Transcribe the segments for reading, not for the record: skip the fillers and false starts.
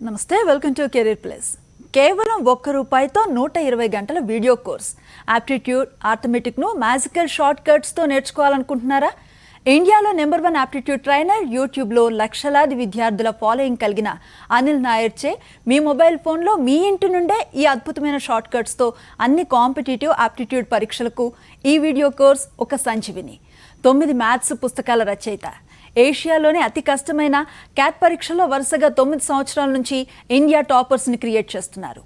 నమస్తే, welcome to career plus. కేవలం ₹1 120 గంటల వీడియో కోర్స్ ఆప్టిట్యూడ్ ఆర్థమెటిక్ను మ్యాజికల్ షార్ట్ కట్స్తో నేర్చుకోవాలనుకుంటున్నారా? ఇండియాలో నెంబర్ 1 ఆప్టిట్యూడ్ ట్రైనర్, యూట్యూబ్లో లక్షలాది విద్యార్థుల ఫాలోయింగ్ కలిగిన అనిల్ నాయర్చే మీ మొబైల్ ఫోన్లో మీ ఇంటి నుండే ఈ అద్భుతమైన షార్ట్ కట్స్తో అన్ని కాంపిటేటివ్ ఆప్టిట్యూడ్ పరీక్షలకు ఈ వీడియో కోర్స్ ఒక సంజీవిని. 9 మ్యాథ్స్ పుస్తకాల రచయిత, ఏషియాలోనే అతి కష్టమైన క్యాట్ పరీక్షలో వరుసగా 9 సంవత్సరాల నుంచి ఇండియా టాపర్స్ని క్రియేట్ చేస్తున్నారు.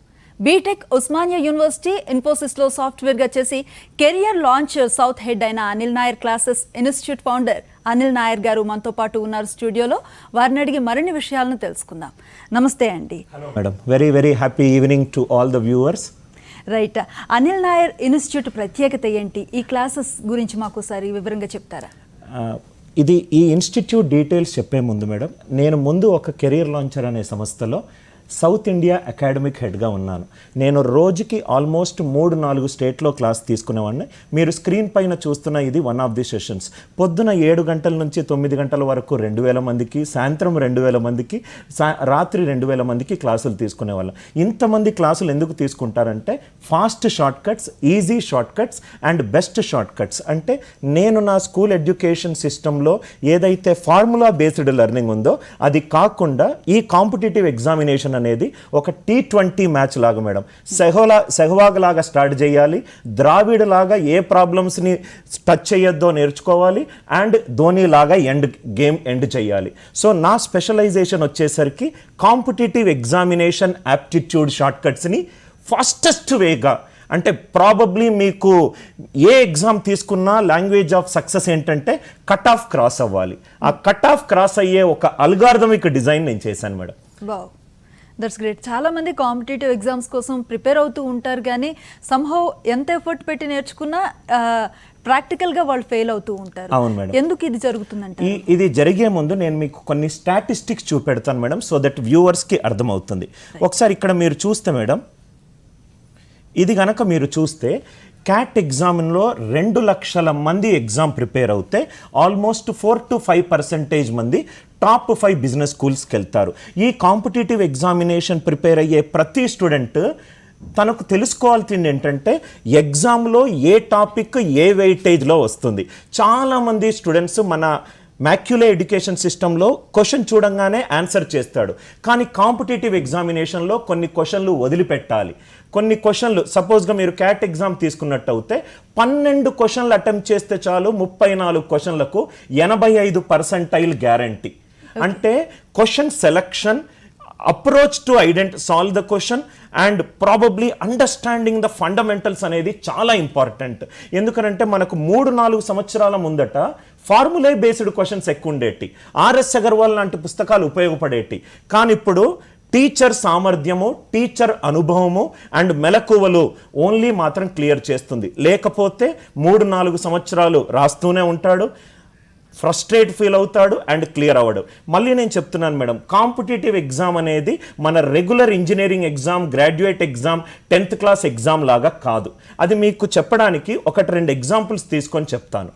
బీటెక్ ఉస్మానియా యూనివర్సిటీ, ఇన్ఫోసిస్లో సాఫ్ట్వేర్గా చేసి కెరియర్ లాంచ్ సౌత్ హెడ్ అయిన Anil Nair classes institute founder Anil Nair గారు మనతో పాటు ఉన్నారు స్టూడియోలో. వారిని అడిగి మరిన్ని విషయాలను తెలుసుకుందాం. నమస్తే అండి. Madam, very very happy evening to all the viewers. Right, Anil Nair institute ప్రత్యేకత ఏంటి? ఈ క్లాసెస్ గురించి మాకు ఒకసారి వివరంగా చెప్తారా? ఈ ఇన్స్టిట్యూట్ డీటెయిల్స్ చెప్పే ముందు మేడం, నేను ముందు ఒక కెరీర్ లాంచర్ అనే సంస్థలో సౌత్ ఇండియా అకాడమిక్ హెడ్గా ఉన్నాను. నేను రోజుకి ఆల్మోస్ట్ 3-4 స్టేట్లో క్లాస్ తీసుకునేవాడిని. మీరు స్క్రీన్ పైన చూస్తున్న ఇది వన్ ఆఫ్ ది సెషన్స్. పొద్దున 7 గంటల నుంచి 9 గంటల వరకు 2000 మందికి, సాయంత్రం 2000 మందికి, రాత్రి 2000 మందికి క్లాసులు తీసుకునేవాళ్ళం. ఇంతమంది క్లాసులు ఎందుకు తీసుకుంటారంటే fast short cuts, easy short cuts and best short cuts. అంటే నేను నా స్కూల్ ఎడ్యుకేషన్ సిస్టంలో ఏదైతే ఫార్ములా బేస్డ్ లెర్నింగ్ ఉందో అది కాకుండా ఈ కాంపిటేటివ్ ఎగ్జామినేషన్ అనేది ఒక T20 మ్యాచ్ లాగా మేడం. సెహ్వాగ్ లాగా స్టార్ట్ చేయాలి, ద్రావిడ్ లాగా ఏ ప్రాబ్లమ్స్ని టచ్ చేయొద్దో నేర్చుకోవాలి, అండ్ ధోని లాగా గేమ్ ఎండ్ చేయాలి. సో నా స్పెషలైజేషన్ వచ్చేసరికి కాంపిటేటివ్ ఎగ్జామినేషన్ యాప్టిట్యూడ్ షార్ట్ కట్స్ని ఫాస్టెస్ట్ వేగా, అంటే ప్రాబబ్లీ మీకు ఏ ఎగ్జామ్ తీసుకున్నా లాంగ్వేజ్ ఆఫ్ సక్సెస్ ఏంటంటే కట్ ఆఫ్ క్రాస్ అవ్వాలి. ఆ కట్ ఆఫ్ క్రాస్ అయ్యే ఒక అల్గారిథమిక్ డిజైన్ నేను చేశాను మేడం. Wow, that's great. చాలా మంది కాంపిటేటివ్ ఎగ్జామ్స్ కోసం ప్రిపేర్ అవుతూ ఉంటారు, కానీ సంహౌ ఎంత ఎఫర్ట్ పెట్టి నేర్చుకున్నా ప్రాక్టికల్గా వాళ్ళు ఫెయిల్ అవుతూ ఉంటారు. అవును మేడం. ఎందుకు ఇది జరుగుతుందంటే, ఇది జరిగే ముందు నేను మీకు కొన్ని స్టాటిస్టిక్స్ చూపెడతాను మేడం, సో దట్ వ్యూవర్స్కి అర్థమవుతుంది. ఒకసారి ఇక్కడ మీరు చూస్తే మేడం, ఇది కనుక మీరు చూస్తే క్యాట్ ఎగ్జామ్లో 2 లక్షల మంది ఎగ్జామ్ ప్రిపేర్ అవుతే ఆల్మోస్ట్ 4 to 5% మంది టాప్ 5 బిజినెస్ స్కూల్స్కి వెళ్తారు. ఈ కాంపిటేటివ్ ఎగ్జామినేషన్ ప్రిపేర్ అయ్యే ప్రతి స్టూడెంట్ తనకు తెలుసుకోవాల్సింది ఏంటంటే ఎగ్జామ్లో ఏ టాపిక్ ఏ వెయిటేజ్లో వస్తుంది. చాలామంది స్టూడెంట్స్ మన మ్యాక్యులే ఎడ్యుకేషన్ సిస్టంలో క్వశ్చన్ చూడంగానే ఆన్సర్ చేస్తాడు, కానీ కాంపిటేటివ్ ఎగ్జామినేషన్లో కొన్ని క్వశ్చన్లు వదిలిపెట్టాలి. కొన్ని క్వశ్చన్లు సపోజ్గా మీరు క్యాట్ ఎగ్జామ్ తీసుకున్నట్టు అయితే 12 క్వశ్చన్లు అటెంప్ట్ చేస్తే చాలు, 34 క్వశ్చన్లకు 85% గ్యారంటీ. అంటే question selection, approach to solve the question and probably understanding the fundamentals అనేది చాలా ఇంపార్టెంట్. ఎందుకంటే మనకు 3-4 సంవత్సరాల ముందట ఫార్ములే బేస్డ్ క్వశ్చన్స్ ఎక్కువ ఉండేటి, ఆర్ఎస్ అగర్వాల్ లాంటి పుస్తకాలు ఉపయోగపడేటి. కానీ ఇప్పుడు టీచర్ సామర్థ్యము, టీచర్ అనుభవము అండ్ మెలకువలు ఓన్లీ మాత్రం క్లియర్ చేస్తుంది. లేకపోతే 3-4 సంవత్సరాలు రాస్తూనే ఉంటాడు, ఫ్రస్ట్రేట్ ఫీల్ అవుతాడు అండ్ క్లియర్ అవ్వడు. మళ్ళీ నేను చెప్తున్నాను మేడం, కాంపిటేటివ్ ఎగ్జామ్ అనేది మన regular engineering exam, graduate exam, 10th class exam లాగా కాదు. అది మీకు చెప్పడానికి 1-2 ఎగ్జాంపుల్స్ తీసుకొని చెప్తాను.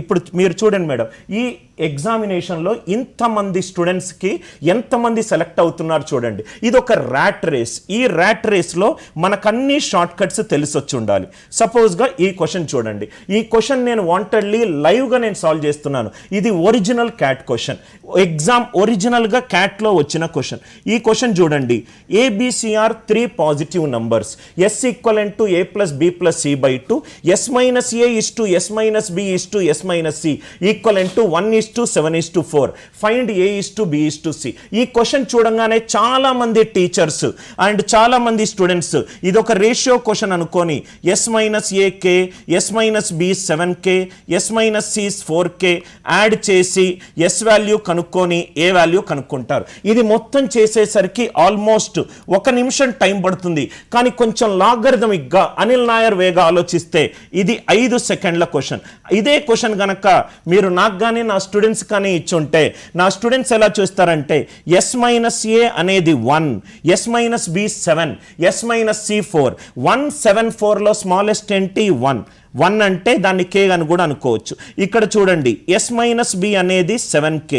ఇప్పుడు మీరు చూడండి మేడం, ఈ ఎగ్జామినేషన్లో ఇంతమంది స్టూడెంట్స్కి ఎంతమంది సెలెక్ట్ అవుతున్నారు చూడండి. ఇది ఒక ర్యాట్ రేస్. ఈ ర్యాట్ రేస్లో మనకన్నీ షార్ట్ కట్స్ తెలిసొచ్చి ఉండాలి. సపోజ్గా ఈ క్వశ్చన్ చూడండి. ఈ క్వశ్చన్ నేను వాంటెడ్లీ లైవ్గా నేను సాల్వ్ చేస్తున్నాను. ఇది ఒరిజినల్ క్యాట్ క్వశ్చన్, ఎగ్జామ్ ఒరిజినల్గా క్యాట్లో వచ్చిన క్వశ్చన్. ఈ క్వశ్చన్ చూడండి, ABCR 3 positive numbers, S = A + B + C/2, S - A = S - B = S - C = 1:7:4. Find A:B: C. ఈ క్వశ్చన్ చూడంగానే చాలా మంది టీచర్స్ అండ్ చాలా మంది స్టూడెంట్స్ ఇది ఒక రేషియో క్వశ్చన్ అనుకొని S - A K, S - B 7K, S - C 4K add చేసి S వాల్యూ కనుక్కొని A వాల్యూ కనుక్కుంటారు. ఇది మొత్తం చేసేసరికి ఆల్మోస్ట్ 1 నిమిషం టైం పడుతుంది. కానీ కొంచెం లాగరిథమిక్గా అనిల్ నాయర్ వేగా ఆలోచిస్తే ఇది 5 సెకండ్ల క్వశ్చన్. ఇదే క్వశ్చన్ కనుక మీరు నాకు కానీ నా స్టూడెంట్స్ కానీ ఇచ్చుంటే నా స్టూడెంట్స్ ఎలా చూస్తారంటే S - A అనేది 1, S - B 7, S - C 4, 174లో smallest ఏంటి 1 అంటే దాన్ని K అని కూడా అనుకోవచ్చు. ఇక్కడ చూడండి S - B అనేది 7K,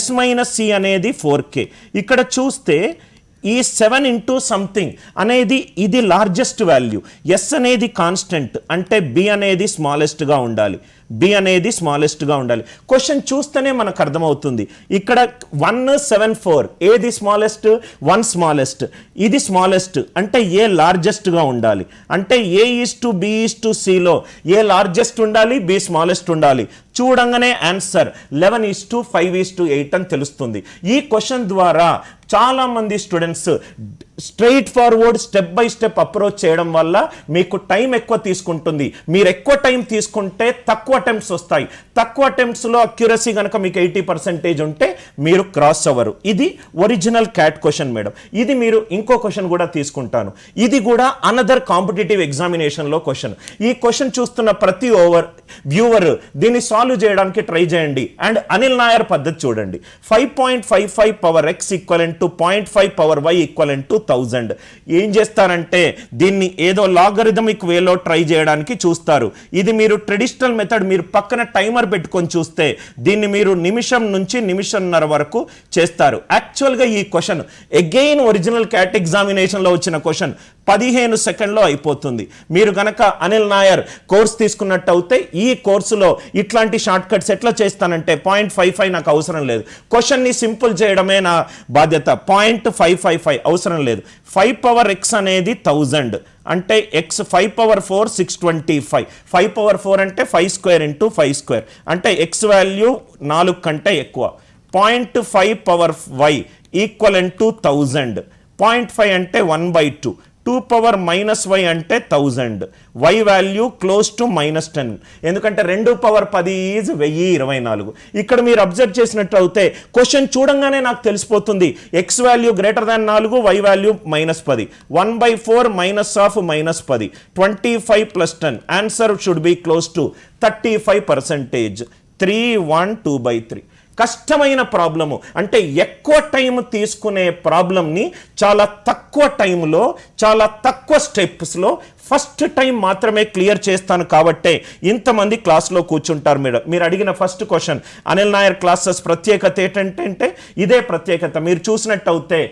S - C అనేది 4K. ఇక్కడ చూస్తే ఈ 7 ఇంటూ సంథింగ్ అనేది ఇది లార్జెస్ట్ వాల్యూ, ఎస్ అనేది కాన్స్టెంట్ అంటే బి అనేది స్మాలెస్ట్గా ఉండాలి, బి అనేది స్మాలెస్ట్గా ఉండాలి. క్వశ్చన్ చూస్తేనే మనకు అర్థమవుతుంది. ఇక్కడ 174 ఏది స్మాలెస్ట్, 1 స్మాలెస్ట్, ఇది స్మాలెస్ట్ అంటే ఏ లార్జెస్ట్గా ఉండాలి. అంటే A is to B is to సిలో ఏ లార్జెస్ట్ ఉండాలి, బి స్మాలెస్ట్ ఉండాలి. చూడంగానే ఆన్సర్ 11:5:8 అని తెలుస్తుంది. ఈ క్వశ్చన్ ద్వారా చాలా మంది students straight forward step by step approach చేయడం వల్ల మీకు టైం ఎక్కువ తీసుకుంటుంది. మీరు ఎక్కువ టైం తీసుకుంటే తక్కువ అటెంప్ట్స్ వస్తాయి. తక్కువ అటెంప్ట్స్లో అక్యురసీ కనుక మీకు 80% ఉంటే మీరు క్రాస్ అవ్వరు. ఇది ఒరిజినల్ క్యాట్ క్వశ్చన్ మేడం. ఇది మీరు ఇంకో క్వశ్చన్ కూడా తీసుకుంటాను. ఇది కూడా అనదర్ కాంపిటేటివ్ ఎగ్జామినేషన్లో క్వశ్చన్. ఈ క్వశ్చన్ చూస్తున్న ప్రతి వ్యూవర్ దీన్ని సాల్వ్ చేయడానికి ట్రై చేయండి. అండ్ అనిల్ నాయర్ పద్ధతి చూడండి. 5.55 power x equivalent to 0.5 power y equivalent to 1000. ఏం చేస్తారంటే దీన్ని ఏదో లాగరిథమిక్ వేలో ట్రై చేయడానికి చూస్తారు. ఇది మీరు ట్రెడిషనల్ మెథడ్, మీరు పక్కన టైమర్ పెట్టుకొని చూస్తే దీన్ని మీరు నిమిషం నుంచి నిమిషంన్నర వరకు చేస్తారు. యాక్చువల్గా ఈ క్వశ్చన్ అగైన్ ఒరిజినల్ క్యాట్ ఎగ్జామినేషన్లో వచ్చిన క్వశ్చన్ 15 సెకండ్లో అయిపోతుంది. మీరు కనుక అనిల్ నాయర్ కోర్స్ తీసుకున్నట్టు అయితే ఈ కోర్సులో ఇట్లాంటి షార్ట్ కట్స్ ఎట్లా చేస్తానంటే 0.55 నాకు అవసరం లేదు. క్వశ్చన్ని సింపుల్ చేయడమే నా బాధ్యత. 0.555 అవసరం లేదు. 5 పవర్ x అనేది 1000 అంటే x 5 పవర్ 4 625. 5 పవర్ 4 అంటే 5 స్క్వేర్ ఇంటూ 5 స్క్వేర్ అంటే x వాల్యూ 4 కంటే ఎక్కువ. 0.5 పవర్ y ఈక్వలెంట్ టు 1000. 0.5 అంటే 1/2. 2 పవర్ మైనస్ y అంటే 1000. y value close to -10. ఎందుకంటే 2 పవర్ 10 ఈజ్ 1024. ఇక్కడ మీరు అబ్జర్వ్ చేసినట్టు అయితే క్వశ్చన్ చూడంగానే నాకు తెలిసిపోతుంది x value greater than 4, y value -10. 1/4 minus of -10 25 plus 10. Answer should be close to 35%. 3 1 2/3. కష్టమైన ప్రాబ్లము అంటే ఎక్కువ టైం తీసుకునే ప్రాబ్లంని చాలా తక్కువ టైంలో చాలా తక్కువ స్టెప్స్లో ఫస్ట్ టైం మాత్రమే క్లియర్ చేస్తాను కాబట్టే ఇంతమంది క్లాస్లో కూర్చుంటారు. మీరు అడిగిన first question Anil Nair classes ప్రత్యేకత ఏంటంటే ఇదే ప్రత్యేకత. మీరు చూసినట్టు అయితే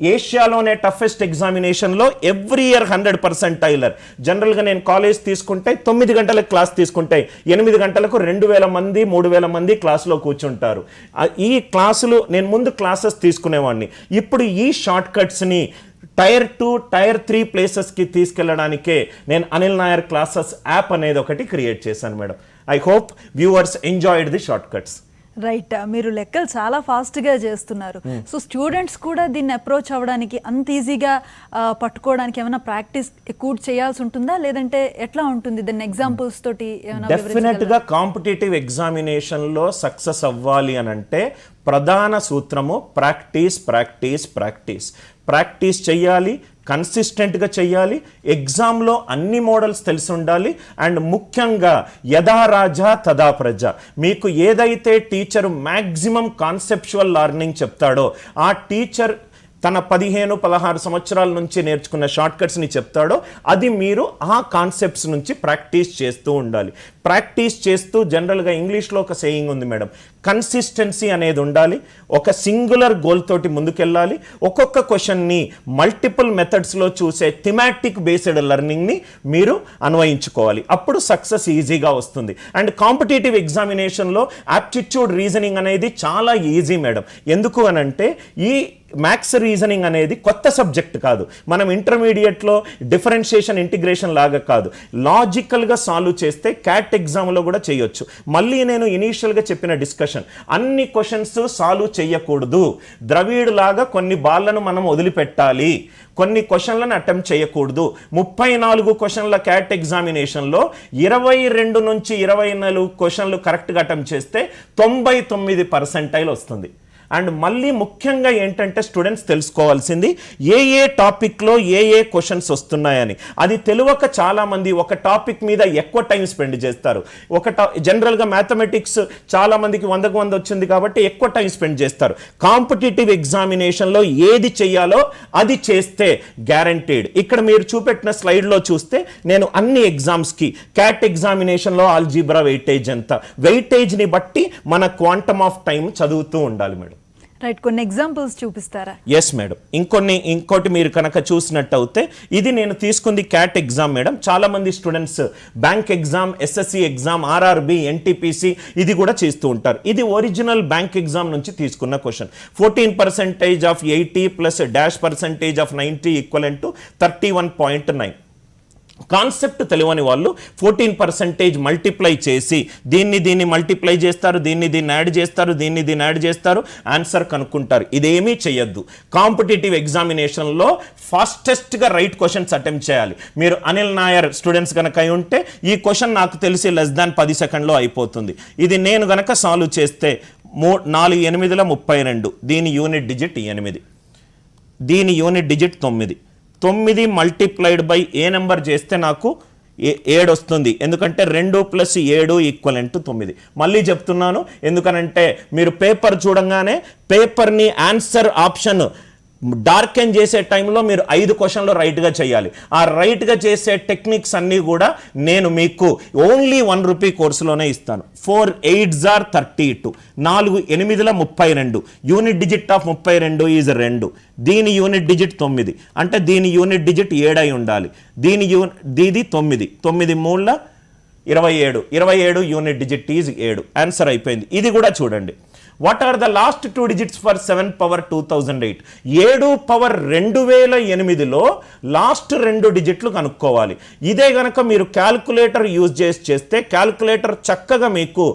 ఏషియాలోనే టఫెస్ట్ ఎగ్జామినేషన్లో ఎవ్రీ ఇయర్ 100% టైలర్. జనరల్గా నేను కాలేజ్ తీసుకుంటే 9 గంటలకు క్లాస్ తీసుకుంటే 8 గంటలకు 2000 మంది 3000 మంది క్లాస్లో కూర్చుంటారు. ఈ క్లాసులు నేను ముందు క్లాసెస్ తీసుకునేవాడిని. ఇప్పుడు ఈ షార్ట్ కట్స్ని టైర్ 2 టైర్ 3 ప్లేసెస్కి తీసుకెళ్ళడానికే నేను అనిల్ నాయర్ క్లాసెస్ యాప్ అనేది ఒకటి క్రియేట్ చేశాను madam. I hope viewers enjoyed the short cuts. Right, మీరు లెక్కలు చాలా ఫాస్ట్గా చేస్తున్నారు. సో స్టూడెంట్స్ కూడా దీన్ని అప్రోచ్ అవ్వడానికి అంత ఈజీగా పట్టుకోవడానికి ఏమైనా ప్రాక్టీస్ ఎక్కువ చేయాల్సి ఉంటుందా, లేదంటే ఎట్లా ఉంటుంది దాన్ని ఎగ్జాంపుల్స్ తోటి ఏమైనా? డెఫినెట్గా కాంపిటేటివ్ ఎగ్జామినేషన్లో సక్సెస్ అవ్వాలి అని అంటే ప్రధాన సూత్రము ప్రాక్టీస్ ప్రాక్టీస్ ప్రాక్టీస్. ప్రాక్టీస్ చెయ్యాలి, కన్సిస్టెంట్గా చెయ్యాలి, ఎగ్జామ్లో అన్ని మోడల్స్ తెలిసి ఉండాలి. అండ్ ముఖ్యంగా యథా రాజా తదా ప్రజ. మీకు ఏదైతే టీచర్ మ్యాక్సిమం కాన్సెప్చువల్ లెర్నింగ్ చెప్తాడో ఆ టీచర్ తన 15-16 సంవత్సరాల నుంచి నేర్చుకున్న షార్ట్ కట్స్ని చెప్తాడో అది మీరు ఆ కాన్సెప్ట్స్ నుంచి ప్రాక్టీస్ చేస్తూ ఉండాలి. ప్రాక్టీస్ చేస్తూ జనరల్గా ఇంగ్లీష్లో ఒక సేయింగ్ ఉంది మేడం, కన్సిస్టెన్సీ అనేది ఉండాలి. ఒక సింగులర్ గోల్ తోటి ముందుకెళ్ళాలి. ఒక్కొక్క క్వశ్చన్ని మల్టిపుల్ మెథడ్స్లో చూసే థిమాటిక్ బేస్డ్ లెర్నింగ్ని మీరు అన్వయించుకోవాలి. అప్పుడు సక్సెస్ ఈజీగా వస్తుంది. అండ్ కాంపిటేటివ్ ఎగ్జామినేషన్లో యాప్టిట్యూడ్ రీజనింగ్ అనేది చాలా ఈజీ మేడం. ఎందుకు అనంటే ఈ మ్యాథ్స్ రీజనింగ్ అనేది కొత్త సబ్జెక్ట్ కాదు. మనం ఇంటర్మీడియట్లో డిఫరెన్షియేషన్ ఇంటిగ్రేషన్ లాగా కాదు, లాజికల్గా సాల్వ్ చేస్తే క్యాట్ ఎగ్జామ్లో కూడా చేయొచ్చు. మళ్ళీ నేను ఇనీషియల్గా చెప్పిన డిస్కషన్, అన్ని క్వశ్చన్స్ సాల్వ్ చేయకూడదు. ద్రవిడ్ లాగా కొన్ని బాళ్ళను మనం వదిలిపెట్టాలి, కొన్ని క్వశ్చన్లను అటెంప్ట్ చేయకూడదు. 34 క్వశ్చన్ల క్యాట్ ఎగ్జామినేషన్లో 22 నుంచి 24 క్వశ్చన్లు కరెక్ట్గా అటెంప్ట్ చేస్తే 99% వస్తుంది. అండ్ మళ్ళీ ముఖ్యంగా ఏంటంటే స్టూడెంట్స్ తెలుసుకోవాల్సింది ఏ టాపిక్లో ఏ క్వశ్చన్స్ వస్తున్నాయని. అది తెలియక చాలామంది ఒక టాపిక్ మీద ఎక్కువ టైం స్పెండ్ చేస్తారు. జనరల్గా మ్యాథమెటిక్స్ చాలామందికి 100కు 100 వచ్చింది కాబట్టి ఎక్కువ టైం స్పెండ్ చేస్తారు. కాంపిటేటివ్ ఎగ్జామినేషన్లో ఏది చెయ్యాలో అది చేస్తే గ్యారంటీడ్. ఇక్కడ మీరు చూపెట్టిన స్లైడ్లో చూస్తే నేను అన్ని ఎగ్జామ్స్కి క్యాట్ ఎగ్జామినేషన్లో ఆల్జీబ్రా వెయిటేజ్ ఎంత, వెయిటేజ్ని బట్టి మన క్వాంటమ్ ఆఫ్ టైం చదువుతూ ఉండాలి మేడం. రైట్, కొన్ని ఎగ్జాంపుల్స్ చూపిస్తారా? ఎస్ మేడం, ఇంకోటి మీరు కనుక చూసినట్టు అయితే ఇది నేను తీసుకుంది క్యాట్ ఎగ్జామ్ మేడం. చాలా మంది students bank exam, SSC exam, RRB, NTPC ఇది కూడా చేస్తూ ఉంటారు. ఇది ఒరిజినల్ బ్యాంక్ ఎగ్జామ్ నుంచి తీసుకున్న question. 14% of 80 plus dash percentage of 90 equal to 31.9. Concept తెలియని వాళ్ళు 14% మల్టిప్లై చేసి దీన్ని మల్టిప్లై చేస్తారు, దీన్ని యాడ్ చేస్తారు, దీన్ని యాడ్ చేస్తారు, ఆన్సర్ కనుక్కుంటారు. ఇదేమీ చేయొద్దు. కాంపిటేటివ్ ఎగ్జామినేషన్లో ఫాస్టెస్ట్గా రైట్ క్వశ్చన్స్ అటెంప్ట్ చేయాలి. మీరు అనిల్ నాయర్ స్టూడెంట్స్ కనుక అయి ఉంటే ఈ క్వశ్చన్ నాకు తెలిసి <10 సెకండ్లో అయిపోతుంది. ఇది నేను కనుక సాల్వ్ చేస్తే 4 8 32, దీని యూనిట్ డిజిట్ 8, దీని unit digit 9. 9 multiplied by A number చేస్తే నాకు 7 వస్తుంది. ఎందుకంటే 2 + 7 = 9. మళ్ళీ చెప్తున్నాను, ఎందుకనంటే మీరు పేపర్ చూడంగానే పేపర్ని ఆన్సర్ ఆప్షన్ డార్కెన్ చేసే టైంలో మీరు 5 క్వశ్చన్లు రైట్గా చేయాలి. ఆ రైట్గా చేసే టెక్నిక్స్ అన్నీ కూడా నేను మీకు ఓన్లీ ₹1 కోర్సులోనే ఇస్తాను. 4 8s are 32, 4 8 32, unit digit of 32 is 2, దీని యూనిట్ డిజిట్ 9, అంటే దీని యూనిట్ డిజిట్ 7 అయి ఉండాలి. దీది 9, 9 3 27, 27 యూనిట్ డిజిట్ ఈజ్ 7. ఆన్సర్ అయిపోయింది. ఇది కూడా చూడండి. What are the last 2 digits for 7 power 2008? 7 power 2008లో లాస్ట్ 2 డిజిట్లు కనుక్కోవాలి. ఇదే గనక మీరు క్యాల్కులేటర్ యూజ్ చేస్తే క్యాల్కులేటర్ చక్కగా మీకు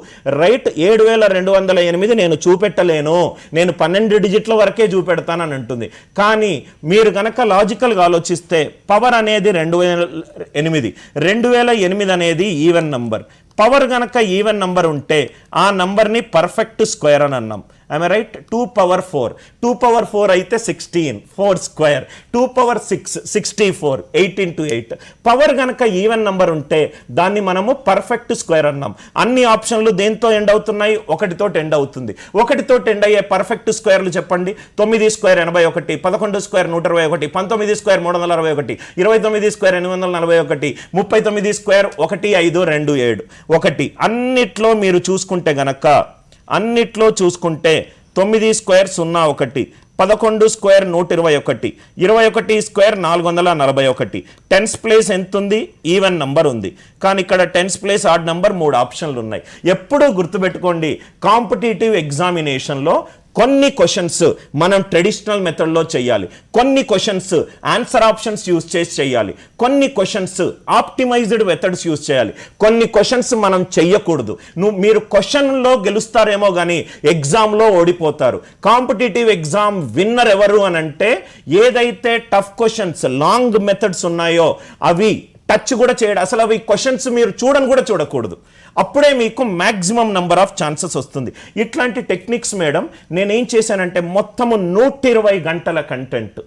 రైట్ 7208 నేను చూపెట్టలేను, నేను 12 డిజిట్ల వరకే చూపెడతానని అంటుంది. కానీ మీరు గనక లాజికల్గా ఆలోచిస్తే పవర్ అనేది 2008, 2008 అనేది ఈవెన్ నంబర్. పవర్ గనక ఈవెన్ నంబర్ ఉంటే ఆ నంబర్ని పర్ఫెక్ట్ స్క్వేర్ అని అన్నాం. I'm right? 2 పవర్ 4, 2 పవర్ 4 అయితే 16, 4 స్క్వేర్. 2 పవర్ 6 64, 8 × 8. పవర్ గనక ఈవెన్ నంబర్ ఉంటే దాన్ని మనము పర్ఫెక్ట్ స్క్వేర్ అన్నాం. అన్ని ఆప్షన్లు దేంతో ఎండ్ అవుతున్నాయి? 1తో ఎండ్ అవుతుంది. 1తో ఎండ్ అయ్యే పర్ఫెక్ట్ స్క్వేర్లు చెప్పండి. 9 square 81, 11 square 121, 19 square 361, 29 square 841, 39 square 1 5 2 7 1. అన్నిట్లో మీరు చూసుకుంటే గనక 9 square 01, 11 square 121, 21 square 441. 10th place ఎంత ఉంది? ఈవెన్ నంబర్ ఉంది. కానీ ఇక్కడ 10th ప్లేస్ ఆడ్ నంబర్ 3 ఆప్షన్లు ఉన్నాయి. ఎప్పుడూ గుర్తుపెట్టుకోండి, కాంపిటేటివ్ ఎగ్జామినేషన్లో కొన్ని క్వశ్చన్స్ మనం ట్రెడిషనల్ మెథడ్లో చేయాలి, కొన్ని క్వశ్చన్స్ ఆన్సర్ ఆప్షన్స్ యూజ్ చేసి చేయాలి, కొన్ని క్వశ్చన్స్ ఆప్టిమైజ్డ్ మెథడ్స్ యూజ్ చేయాలి, కొన్ని క్వశ్చన్స్ మనం చెయ్యకూడదు. మీరు క్వశ్చన్లో గెలుస్తారేమో కానీ ఎగ్జామ్లో ఓడిపోతారు. కాంపిటేటివ్ ఎగ్జామ్ విన్నర్ ఎవరు అని అంటే ఏదైతే టఫ్ క్వశ్చన్స్ లాంగ్ మెథడ్స్ ఉన్నాయో అవి టచ్ కూడా చేయడం, అసలు అవి క్వశ్చన్స్ మీరు చూడకూడదు. అప్పుడే మీకు మ్యాక్సిమం నెంబర్ ఆఫ్ ఛాన్సెస్ వస్తుంది. ఇట్లాంటి టెక్నిక్స్ మేడం నేనేం చేశానంటే మొత్తము 120 గంటల కంటెంట్,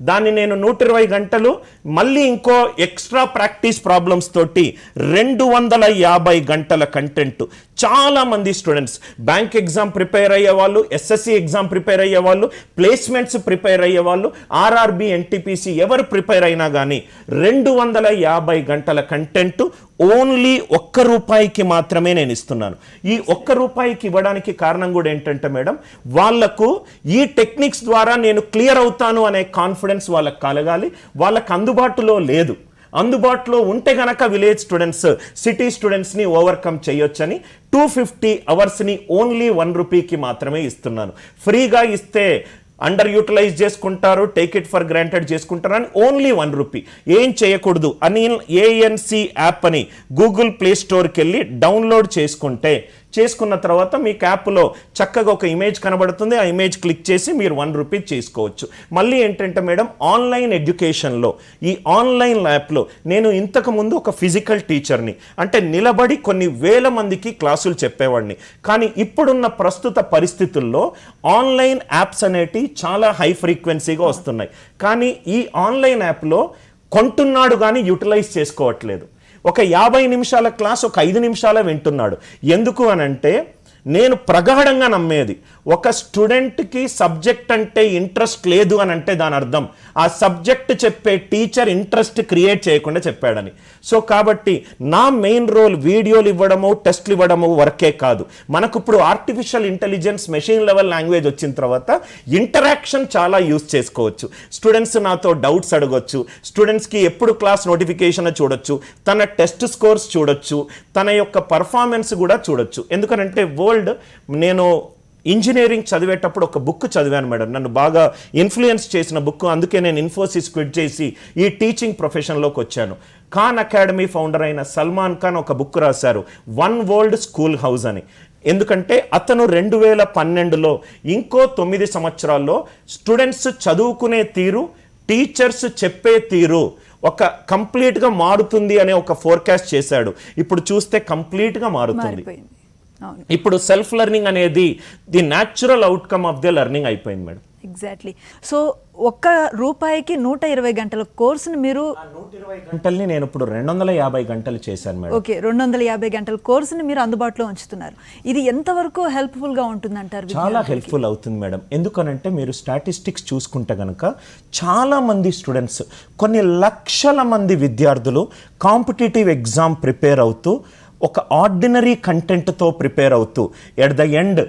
దాన్ని నేను 120 గంటలు మళ్ళీ ఇంకో ఎక్స్ట్రా ప్రాక్టీస్ ప్రాబ్లమ్స్ తోటి 250 గంటల కంటెంట్. చాలా మంది స్టూడెంట్స్ బ్యాంక్ ఎగ్జామ్ ప్రిపేర్ అయ్యే వాళ్ళు, ఎస్ఎస్సి ఎగ్జామ్ ప్రిపేర్ అయ్యే వాళ్ళు, ప్లేస్మెంట్స్ ప్రిపేర్ అయ్యే వాళ్ళు, ఆర్ఆర్బి, ఎన్టీపీసీ ఎవరు ప్రిపేర్ అయినా కానీ 250 గంటల కంటెంట్ ఓన్లీ ₹1 మాత్రమే నేను ఇస్తున్నాను. ఈ ₹1 ఇవ్వడానికి కారణం కూడా ఏంటంటే మేడం, వాళ్లకు ఈ టెక్నిక్స్ ద్వారా నేను క్లియర్ అవుతాను అనే కాన్ఫిడెన్స్ వాళ్ళకి కలగాలి. వాళ్ళకి అందుబాటులో లేదు. అందుబాటులో ఉంటే గనక విలేజ్ స్టూడెంట్స్, సిటీ స్టూడెంట్స్ని ఓవర్కమ్ చేయొచ్చని 250 అవర్స్ని ఓన్లీ ₹1 మాత్రమే ఇస్తున్నాను. ఫ్రీగా ఇస్తే అండర్ యూటిలైజ్ చేసుకుంటారు, టేక్ ఇట్ ఫర్ గ్రాంటెడ్ చేసుకుంటారు అని ఓన్లీ ₹1. ఏం చేయకూడదు, అనిల్ ANC యాప్ అని గూగుల్ ప్లే స్టోర్కి వెళ్ళి డౌన్లోడ్ చేసుకున్న తర్వాత మీ యాప్లో చక్కగా ఒక ఇమేజ్ కనబడుతుంది. ఆ ఇమేజ్ క్లిక్ చేసి మీరు ₹1 చేసుకోవచ్చు. మళ్ళీ ఏంటంటే మేడం, ఆన్లైన్ ఎడ్యుకేషన్లో ఈ ఆన్లైన్ యాప్లో నేను ఇంతకుముందు ఒక ఫిజికల్ టీచర్ని, అంటే నిలబడి కొన్ని వేల మందికి క్లాసులు చెప్పేవాడిని. కానీ ఇప్పుడున్న ప్రస్తుత పరిస్థితుల్లో ఆన్లైన్ యాప్స్ అనేటివి చాలా హై ఫ్రీక్వెన్సీగా వస్తున్నాయి. కానీ ఈ ఆన్లైన్ యాప్లో కొంటున్నాడు కానీ యూటిలైజ్ చేసుకోవట్లేదు. ఒక 50 నిమిషాల క్లాస్ ఒక 5 నిమిషాలే వింటున్నాడు. ఎందుకు అనంటే నేను ప్రగాఢంగా నమ్మేది ఒక స్టూడెంట్కి సబ్జెక్ట్ అంటే ఇంట్రెస్ట్ లేదు అని అంటే దాని అర్థం ఆ సబ్జెక్ట్ చెప్పే టీచర్ ఇంట్రెస్ట్ క్రియేట్ చేయకుండా చెప్పాడని. సో కాబట్టి నా మెయిన్ రోల్ వీడియోలు ఇవ్వడము, టెస్ట్లు ఇవ్వడము వర్కే కాదు. మనకు ఇప్పుడు artificial intelligence, machine level language వచ్చిన తర్వాత ఇంటరాక్షన్ చాలా యూస్ చేసుకోవచ్చు. స్టూడెంట్స్ నాతో డౌట్స్ అడగొచ్చు, స్టూడెంట్స్కి ఎప్పుడు క్లాస్ నోటిఫికేషన్ చూడొచ్చు, తన టెస్ట్ స్కోర్స్ చూడొచ్చు, తన యొక్క పర్ఫార్మెన్స్ కూడా చూడొచ్చు. ఎందుకనంటే నేను ఇంజనీరింగ్ చదివేటప్పుడు ఒక బుక్ చదివాను మేడం, నన్ను బాగా ఇన్ఫ్లుయెన్స్ చేసిన బుక్. అందుకే నేను ఇన్ఫోసిస్ క్విట్ చేసి ఈ టీచింగ్ ప్రొఫెషన్లోకి వచ్చాను. ఖాన్ అకాడమీ ఫౌండర్ అయిన సల్మాన్ ఖాన్ ఒక బుక్ రాశారు, వన్ వరల్డ్ స్కూల్ హౌస్ అని. ఎందుకంటే అతను 2012లో ఇంకో 9 సంవత్సరాల్లో స్టూడెంట్స్ చదువుకునే తీరు, టీచర్స్ చెప్పే తీరు ఒక కంప్లీట్గా మారుతుంది అనే ఒక ఫోర్కాస్ట్ చేశాడు. ఇప్పుడు చూస్తే కంప్లీట్గా మారుతుంది. ఇప్పుడు సెల్ఫ్ లెర్నింగ్ అనేది the natural outcome of the learning అయిపోయింది మేడం. ఎగ్జాక్ట్లీ. సో ₹1కి 120 గంటల కోర్సును మీరు 120 గంటల్ని నేను ఇప్పుడు 250 గంటలు చేశాను మేడం. ఓకే, 250 గంటల కోర్సుని మీరు అందుబాటులో ఉంచుతున్నారు. ఇది ఎంతవరకు హెల్ప్ఫుల్గా ఉంటుంది అంటారు? చాలా హెల్ప్ఫుల్ అవుతుంది మేడం. ఎందుకనంటే మీరు స్టాటిస్టిక్స్ చూసుకుంటే కనుక చాలా మంది స్టూడెంట్స్, కొన్ని లక్షల మంది విద్యార్థులు కాంపిటేటివ్ ఎగ్జామ్ ప్రిపేర్ అవుతూ ఒక ఆర్డినరీ కంటెంట్తో ప్రిపేర్ అవుతూ ఎట్ ద ఎండ్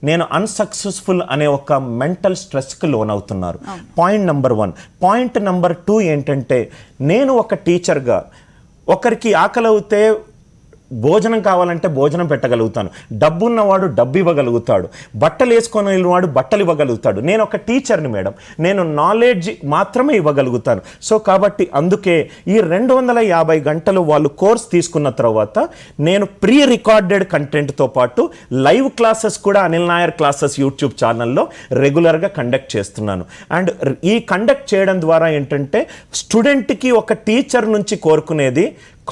నేను అన్సక్సెస్ఫుల్ అనే ఒక మెంటల్ స్ట్రెస్కి లోన్ అవుతున్నారు. Point number 1. పాయింట్ నెంబర్ 2 ఏంటంటే, నేను ఒక టీచర్గా ఒకరికి ఆకలి అవుతే భోజనం కావాలంటే భోజనం పెట్టగలుగుతాను, డబ్బు ఉన్నవాడు డబ్బు ఇవ్వగలుగుతాడు, బట్టలు వేసుకొని వాడు బట్టలు ఇవ్వగలుగుతాడు. నేను ఒక టీచర్ని మేడం, నేను నాలెడ్జ్ మాత్రమే ఇవ్వగలుగుతాను. సో కాబట్టి అందుకే ఈ 250 గంటలు వాళ్ళు కోర్స్ తీసుకున్న తర్వాత నేను ప్రీ రికార్డెడ్ కంటెంట్తో పాటు లైవ్ క్లాసెస్ కూడా అనిల్ నాయర్ క్లాసెస్ యూట్యూబ్ ఛానల్లో రెగ్యులర్గా కండక్ట్ చేస్తున్నాను. అండ్ ఈ కండక్ట్ చేయడం ద్వారా ఏంటంటే స్టూడెంట్కి ఒక టీచర్ నుంచి కోరుకునేది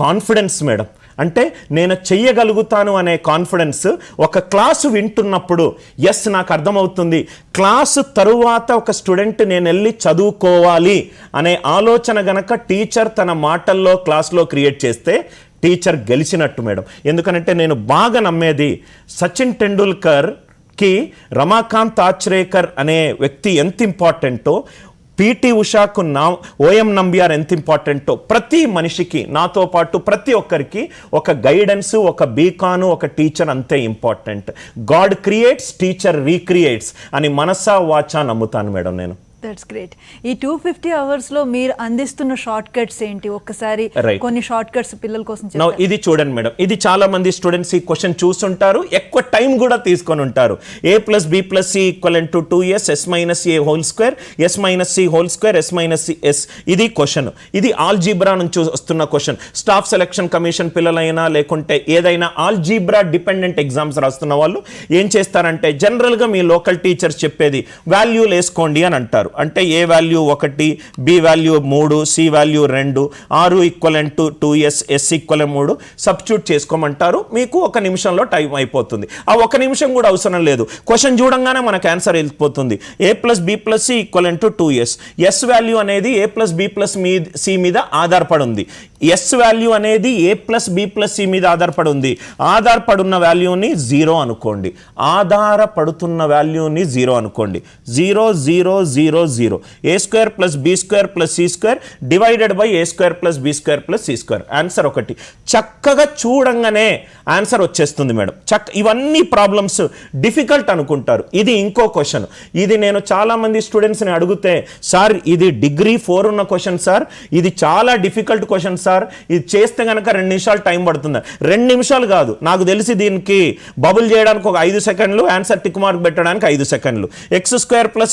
కాన్ఫిడెన్స్ మేడం. అంటే నేను చెయ్యగలుగుతాను అనే కాన్ఫిడెన్స్. ఒక క్లాసు వింటున్నప్పుడు ఎస్ నాకు అర్థమవుతుంది, క్లాసు తరువాత ఒక స్టూడెంట్ నేను వెళ్ళి చదువుకోవాలి అనే ఆలోచన గనక టీచర్ తన మాటల్లో క్లాస్లో క్రియేట్ చేస్తే టీచర్ గెలిచినట్టు మేడం. ఎందుకంటే నేను బాగా నమ్మేది సచిన్ టెండూల్కర్కి రమాకాంత్ ఆచ్రేకర్ అనే వ్యక్తి ఎంత ఇంపార్టెంటో, పీటీ ఉషాకు ఓఎం నంబియార్ ఎంత ఇంపార్టెంటో, ప్రతి మనిషికి నాతో పాటు ప్రతి ఒక్కరికి ఒక గైడెన్స్, ఒక బీకాను, ఒక టీచర్ అంతే ఇంపార్టెంట్. గాడ్ క్రియేట్స్, టీచర్ రీక్రియేట్స్ అని మనసా వాచా నమ్ముతాను మేడం నేను. That's great. ఈ 250 అవర్స్లో మీరు అందిస్తున్న షార్ట్ కట్స్ ఏంటి? ఒక్కసారి కొన్ని షార్ట్ కట్స్ పిల్లల కోసం చెప్తారా? ఇది చూడండి మేడం, ఇది చాలా మంది స్టూడెంట్స్ ఈ క్వశ్చన్ చూస్తుంటారు, ఎక్కువ టైం కూడా తీసుకొని ఉంటారు. a+b+c = 2s, s-a² s-c² s-s. ఇది క్వశ్చన్. ఇది ఆల్జీబ్రా నుంచి వస్తున్న క్వశ్చన్. స్టాఫ్ సెలక్షన్ కమిషన్ పిల్లలైనా లేకుంటే ఏదైనా ఆల్జీబ్రా డిపెండెంట్ ఎగ్జామ్స్ రాస్తున్న వాళ్ళు ఏం చేస్తారంటే, జనరల్గా మీ లోకల్ టీచర్స్ చెప్పేది వాల్యూలు వేసుకోండి అని అంటారు. అంటే A value 1, B value 3, C value 2, r = 2s, s = 3 substitute చేసుకోమంటారు. మీకు 1 నిమిషంలో టైం అయిపోతుంది. ఆ 1 నిమిషం కూడా అవసరం లేదు, క్వశ్చన్ చూడంగానే మనకు ఆన్సర్ వెళ్ళిపోతుంది. a+b+c = 2s. s వాల్యూ అనేది a+b+c మీద ఆధారపడి ఉంది. ఎస్ వాల్యూ అనేది a+b+c మీద ఆధారపడి ఉంది. ఆధారపడున్న వాల్యూని 0 అనుకోండి, ఆధారపడుతున్న వాల్యూని 0 అనుకోండి. 0 0 0 0. a² + b² + c² divided by a² + b² + c². Answer 1. చక్కగా చూడంగానే ఆన్సర్ వచ్చేస్తుంది మేడం. ఇవన్నీ ప్రాబ్లమ్స్ డిఫికల్ట్ అనుకుంటారు. ఇది ఇంకో క్వశ్చన్. ఇది నేను చాలా మంది స్టూడెంట్స్ని అడిగితే, సార్ ఇది డిగ్రీ 4 ఉన్న క్వశ్చన్ సార్, ఇది చాలా డిఫికల్ట్ క్వశ్చన్ సార్, ఇది చేస్తే కనుక 2 నిమిషాలు టైం పడుతుంది. 2 నిమిషాలు కాదు, నాకు తెలిసి దీనికి బబుల్ చేయడానికి ఒక 5 సెకండ్లు, ఆన్సర్ టిక్ మార్క్ పెట్టడానికి 5 సెకండ్లు. x²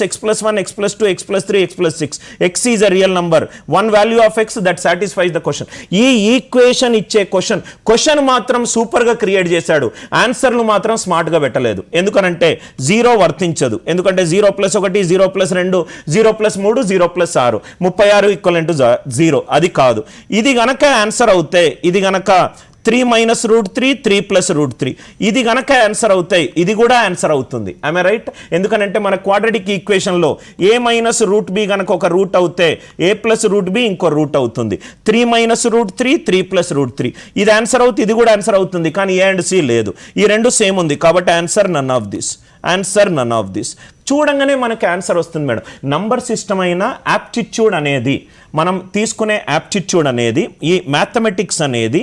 + x + 1 x + 2 x + 3 x + 6. x is a real number, one value of x that satisfies the question. ఈ ఈక్వేషన్ ఇచ్చే క్వశ్చన్ మాత్రం సూపర్ గా క్రియేట్ చేశాడు, ఆన్సర్లు మాత్రం స్మార్ట్ గా పెట్టలేదు. ఎందుకనంటే 0 వర్తించదు. ఎందుకంటే 0 + 1 0 + 2 0 + 3 0 + 6 36 = 0. అది కాదు. ఇది గనక ఆన్సర్ అవుతే, ఇది గనక 3 మైనస్ రూట్ 3, 3 ప్లస్ రూట్ 3. ఇది గనక ఆన్సర్ అవుతాయి, ఇది కూడా ఆన్సర్ అవుతుంది. I right? ఎందుకనంటే మన క్వాడ్రాటిక్ ఈక్వేషన్లో ఏ మైనస్ రూట్ బి గనక ఒక రూట్ అవుతే ఏ ప్లస్ రూట్ బి ఇంకో రూట్ అవుతుంది. 3 మైనస్ రూట్ 3, 3 ప్లస్ రూట్ 3. ఇది ఆన్సర్ అవుతుంది, ఇది కూడా ఆన్సర్ అవుతుంది. కానీ ఏ అండ్ సి లేదు, ఈ రెండు సేమ్ ఉంది. కాబట్టి answer none of this. Answer none of this. చూడంగానే మనకి ఆన్సర్ వస్తుంది మేడం. నంబర్ సిస్టమ్ అయిన యాప్టిట్యూడ్ అనేది, మనం తీసుకునే యాప్టిట్యూడ్ అనేది, ఈ మ్యాథమెటిక్స్ అనేది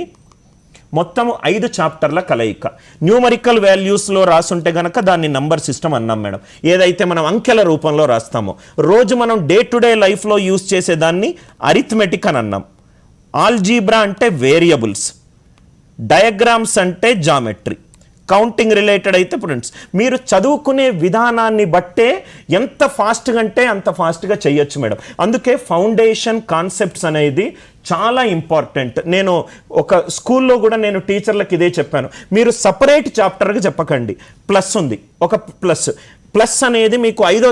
మొత్తం 5 చాప్టర్ల కలయిక. న్యూమరికల్ వాల్యూస్లో రాసుంటే గనక దాన్ని నంబర్ సిస్టమ్ అన్నాం మేడం. ఏదైతే మనం అంకెల రూపంలో రాస్తామో, రోజు మనం డే టు డే లైఫ్లో యూజ్ చేసేదాన్ని అరిథమెటిక్ అని అన్నాం. ఆల్జీబ్రా అంటే వేరియబుల్స్, డయాగ్రామ్స్ అంటే జామెట్రీ, కౌంటింగ్ రిలేటెడ్ అయితే ఫ్రెండ్స్ మీరు చదువుకునే విధానాన్ని బట్టే ఎంత ఫాస్ట్గా అంటే అంత ఫాస్ట్గా చేయొచ్చు మేడం. అందుకే ఫౌండేషన్ కాన్సెప్ట్స్ అనేది చాలా ఇంపార్టెంట్. నేను ఒక స్కూల్లో కూడా నేను టీచర్లకు ఇదే చెప్పాను, మీరు సపరేట్ చాప్టర్గా చెప్పకండి. ప్లస్ ఉంది, ఒక ప్లస్ అనేది మీకు 5వ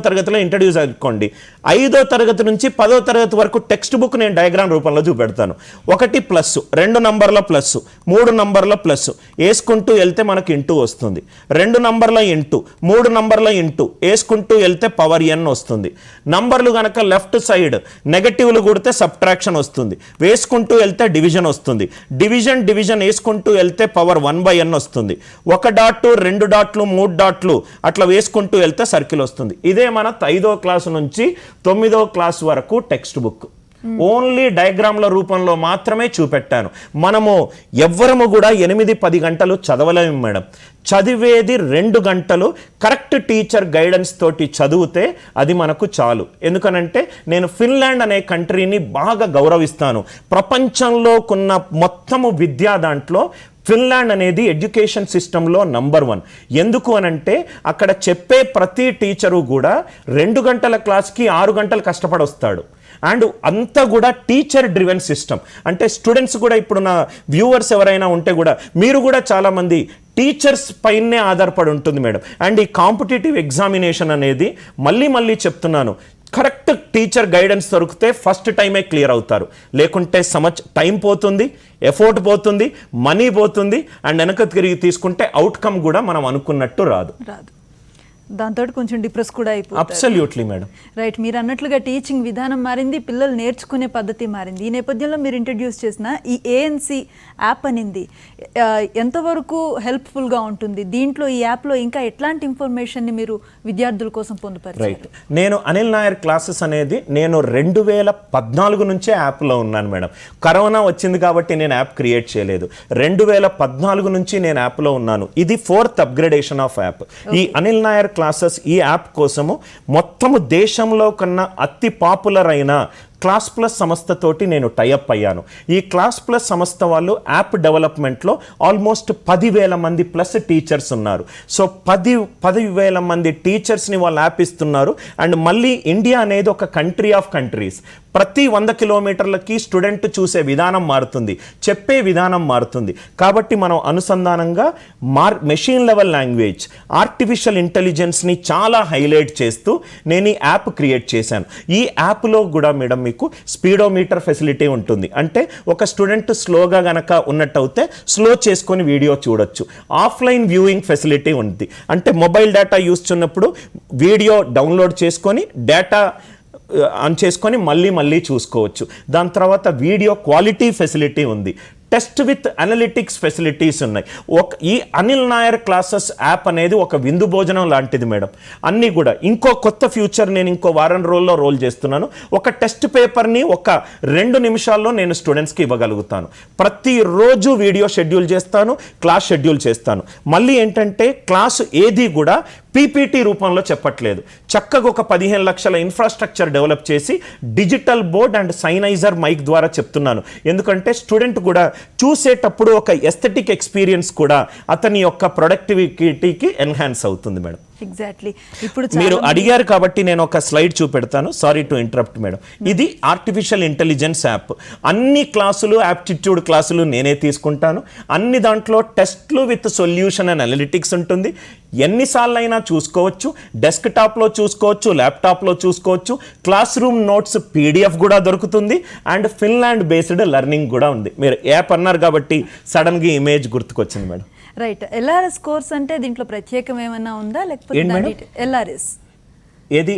తరగతిలో ఇంట్రడ్యూస్ అనుకోండి. 5వ తరగతి నుంచి 10వ తరగతి వరకు టెక్స్ట్ బుక్ నేను డయాగ్రామ్ రూపంలో చూపెడతాను. 1 ప్లస్, 2 నంబర్ల ప్లస్, 3 నంబర్ల ప్లస్ వేసుకుంటూ వెళ్తే మనకి ఇంటూ వస్తుంది. 2 నంబర్ల ఇంటూ, 3 నంబర్ల ఇంటూ వేసుకుంటూ వెళ్తే పవర్ n వస్తుంది. నంబర్లు కనుక లెఫ్ట్ సైడ్ నెగటివ్లు కొడితే సబ్ట్రాక్షన్ వస్తుంది, వేసుకుంటూ వెళ్తే డివిజన్ వస్తుంది. డివిజన్ వేసుకుంటూ వెళ్తే పవర్ 1/n వస్తుంది. 1 డాట్, 2 డాట్లు, 3 డాట్లు అట్లా వేసుకుంటూ వెళ్తే సర్కిల్ వస్తుంది. ఇదే మన 5వ క్లాసు నుంచి 9వ క్లాస్ వరకు టెక్స్ట్ బుక్. ఓన్లీ డయాగ్రామ్ల రూపంలో మాత్రమే చూపెట్టాను. మనము ఎవ్వరము కూడా 8-10 గంటలు చదవలేము మేడం. చదివేది 2 గంటలు కరెక్ట్ టీచర్ గైడెన్స్ తోటి చదివితే అది మనకు చాలు. ఎందుకనంటే నేను ఫిన్లాండ్ అనే కంట్రీని బాగా గౌరవిస్తాను. ప్రపంచంలోకున్న మొత్తము విద్యా దాంట్లో ఫిన్లాండ్ అనేది ఎడ్యుకేషన్ సిస్టంలో నంబర్ 1. ఎందుకు అనంటే అక్కడ చెప్పే ప్రతి టీచరు కూడా 2 గంటల క్లాస్కి 6 గంటలు కష్టపడి వస్తాడు. అండ్ అంతా కూడా టీచర్ డ్రివెన్ సిస్టమ్. అంటే స్టూడెంట్స్ కూడా, ఇప్పుడు నా వ్యూవర్స్ ఎవరైనా ఉంటే కూడా మీరు కూడా చాలామంది టీచర్స్ పైనే ఆధారపడి ఉంటుంది మేడం. అండ్ ఈ కాంపిటేటివ్ ఎగ్జామినేషన్ అనేది మళ్ళీ చెప్తున్నాను, కరెక్ట్ టీచర్ గైడెన్స్ దొరికితే ఫస్ట్ టైమే క్లియర్ అవుతారు. లేకుంటే టైం పోతుంది, ఎఫోర్ట్ పోతుంది, మనీ పోతుంది, అండ్ వెనక తిరిగి తీసుకుంటే అవుట్కమ్ కూడా మనం అనుకున్నట్టు రాదు. దాంతో కొంచెం డిప్రెస్ కూడా అయిపోతుంది. Absolutely madam. రైట్, మీరు అన్నట్లుగా టీచింగ్ విధానం మారింది, పిల్లలు నేర్చుకునే పద్ధతి మారింది. ఈ నేపథ్యంలో మీరు ఇంట్రడ్యూస్ చేసిన ఈ ANC యాప్ అనేది ఎంతవరకు హెల్ప్ఫుల్గా ఉంటుంది? దీంట్లో ఈ యాప్లో ఇంకా ఎట్లాంటి ఇన్ఫర్మేషన్ని మీరు విద్యార్థుల కోసం పొందుపరిచారు? రైట్, నేను అనిల్ నాయర్ క్లాసెస్ అనేది నేను 2014 నుంచే యాప్లో ఉన్నాను మేడం. కరోనా వచ్చింది కాబట్టి నేను యాప్ క్రియేట్ చేయలేదు. 2014 నుంచి నేను యాప్లో ఉన్నాను. ఇది 4th అప్గ్రేడేషన్ ఆఫ్ యాప్. ఈ అనిల్ నాయర్ క్లాసెస్ ఈ యాప్ కోసము మొత్తము దేశంలో కన్నా అతి పాపులర్ అయిన క్లాస్ ప్లస్ సంస్థతోటి నేను టైఅప్ అయ్యాను. ఈ క్లాస్ ప్లస్ సంస్థ వాళ్ళు యాప్ డెవలప్మెంట్లో ఆల్మోస్ట్ 10,000 మంది ప్లస్ టీచర్స్ ఉన్నారు. సో 10,000 మంది టీచర్స్ని వాళ్ళు యాప్ ఇస్తున్నారు. అండ్ మళ్ళీ ఇండియా అనేది ఒక కంట్రీ ఆఫ్ కంట్రీస్. ప్రతి 100 కిలోమీటర్లకి స్టూడెంట్ చూసే విధానం మారుతుంది, చెప్పే విధానం మారుతుంది. కాబట్టి మనం అనుసంధానంగా మెషిన్ లెవెల్ లాంగ్వేజ్, ఆర్టిఫిషియల్ ఇంటెలిజెన్స్ని చాలా హైలైట్ చేస్తూ నేను ఈ యాప్ క్రియేట్ చేశాను. ఈ యాప్లో కూడా మేడం మీకు స్పీడోమీటర్ ఫెసిలిటీ ఉంటుంది. అంటే ఒక స్టూడెంట్ స్లోగా గనక ఉన్నట్టయితే స్లో చేసుకొని వీడియో చూడొచ్చు. ఆఫ్లైన్ వ్యూయింగ్ ఫెసిలిటీ ఉంది. అంటే మొబైల్ డేటా యూస్ చేసినప్పుడు వీడియో డౌన్లోడ్ చేసుకొని డేటా ఆన్ చేసుకొని మళ్ళీ చూసుకోవచ్చు. దాని తర్వాత వీడియో క్వాలిటీ ఫెసిలిటీ ఉంది. టెస్ట్ విత్ అనలిటిక్స్ ఫెసిలిటీస్ ఉన్నాయి. ఈ అనిల్ నాయర్ క్లాసెస్ యాప్ అనేది ఒక విందు భోజనం లాంటిది మేడం. అన్నీ కూడా ఇంకో కొత్త ఫ్యూచర్ నేను ఇంకో వారం రోజుల్లో రోల్ చేస్తున్నాను. ఒక టెస్ట్ పేపర్ని ఒక 2 నిమిషాల్లో నేను స్టూడెంట్స్కి ఇవ్వగలుగుతాను. ప్రతిరోజు వీడియో షెడ్యూల్ చేస్తాను, క్లాస్ షెడ్యూల్ చేస్తాను. మళ్ళీ ఏంటంటే క్లాసు ఏది కూడా పీపీటీ రూపంలో చెప్పట్లేదు. చక్కగా ఒక 15 లక్షల ఇన్ఫ్రాస్ట్రక్చర్ డెవలప్ చేసి డిజిటల్ బోర్డ్ అండ్ సైనైజర్ మైక్ ద్వారా చెప్తున్నాను. ఎందుకంటే స్టూడెంట్ కూడా చూసేటప్పుడు ఒక ఎస్థెటిక్ ఎక్స్పీరియన్స్ కూడా అతని యొక్క ప్రొడక్టివిటీకి ఎన్హాన్స్ అవుతుంది మేడం. ఎగ్జాక్ట్లీ. ఇప్పుడు మీరు అడిగారు కాబట్టి నేను ఒక స్లైడ్ చూపెడతాను. Sorry to interrupt madam. ఇది ఆర్టిఫిషియల్ ఇంటెలిజెన్స్ యాప్. అన్ని క్లాసులు యాప్టిట్యూడ్ క్లాసులు నేనే తీసుకుంటాను. అన్ని దాంట్లో టెస్ట్లు విత్ సొల్యూషన్ అండ్ అనలిటిక్స్ ఉంటుంది. ఎన్నిసార్లు అయినా చూసుకోవచ్చు. డెస్క్టాప్లో చూసుకోవచ్చు, ల్యాప్టాప్లో చూసుకోవచ్చు. క్లాస్ రూమ్ నోట్స్ PDF కూడా దొరుకుతుంది. అండ్ ఫిన్లాండ్ బేస్డ్ లెర్నింగ్ కూడా ఉంది. మీరు యాప్ అన్నారు కాబట్టి సడన్గా ఇమేజ్ గుర్తుకొచ్చింది మేడం. రైట్. LRS కోర్స్ అంటే దీంట్లో ప్రత్యేకం ఏమన్నా ఉందా, లేకపోతే LRS ఏది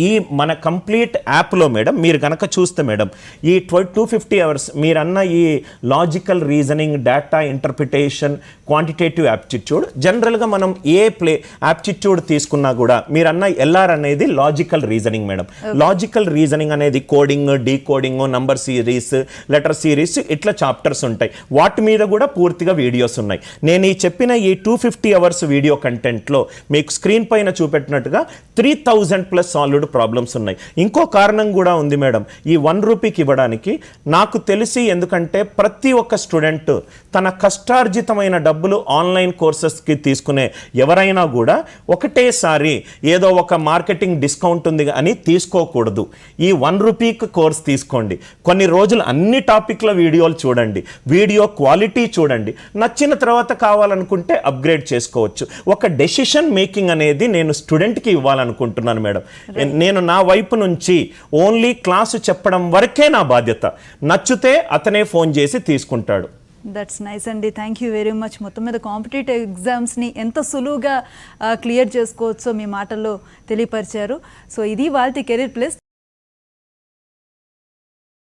ఈ మన కంప్లీట్ యాప్లో మేడం మీరు కనుక చూస్తే మేడం ఈ 250 అవర్స్ మీరన్న ఈ logical reasoning, data interpretation, quantitative aptitude, జనరల్గా మనం యాప్టిట్యూడ్ తీసుకున్నా కూడా మీరన్న LR అనేది logical reasoning madam. Logical reasoning అనేది coding, decoding, number series, letter series ఇట్లా చాప్టర్స్ ఉంటాయి. వాటి మీద కూడా పూర్తిగా వీడియోస్ ఉన్నాయి. నేను ఈ చెప్పిన ఈ 250 అవర్స్ వీడియో కంటెంట్లో మీకు స్క్రీన్ పైన చూపెట్టినట్టుగా 3000+ సాల్వ్డ్ ప్రాబ్లమ్స్ ఉన్నాయి. ఇంకో కారణం కూడా ఉంది మేడం ఈ 1 రూపీకి ఇవ్వడానికి. నాకు తెలిసి ఎందుకంటే ప్రతి ఒక్క స్టూడెంట్ తన కష్టార్జితమైన డబ్బులు ఆన్లైన్ కోర్సెస్కి తీసుకునే ఎవరైనా కూడా ఒకటేసారి ఏదో ఒక మార్కెటింగ్ డిస్కౌంట్ ఉంది అని తీసుకోకూడదు. ఈ 1 రూపీకి కోర్స్ తీసుకోండి. కొన్ని రోజులు అన్ని టాపిక్ల వీడియోలు చూడండి, వీడియో క్వాలిటీ చూడండి. నచ్చిన తర్వాత కావాలనుకుంటే అప్గ్రేడ్ చేసుకోవచ్చు. ఒక డెసిషన్ మేకింగ్ అనేది నేను స్టూడెంట్కి ఇవ్వాలనుకుంటున్నాను మేడం. నేను నా వైపు నుంచి ఓన్లీ క్లాసు చెప్పడం వరకే నా బాధ్యత. నచ్చితే అతనే ఫోన్ చేసి తీసుకుంటాడు. దట్స్ నైస్ అండి. Thank you very much. మొత్తం మీద కాంపిటేటివ్ ఎగ్జామ్స్ని ఎంత సులువుగా క్లియర్ చేసుకోవచ్చో మీ మాటల్లో తెలియపరిచారు. సో ఇది వాళ్ళ కెరీర్ ప్లస్.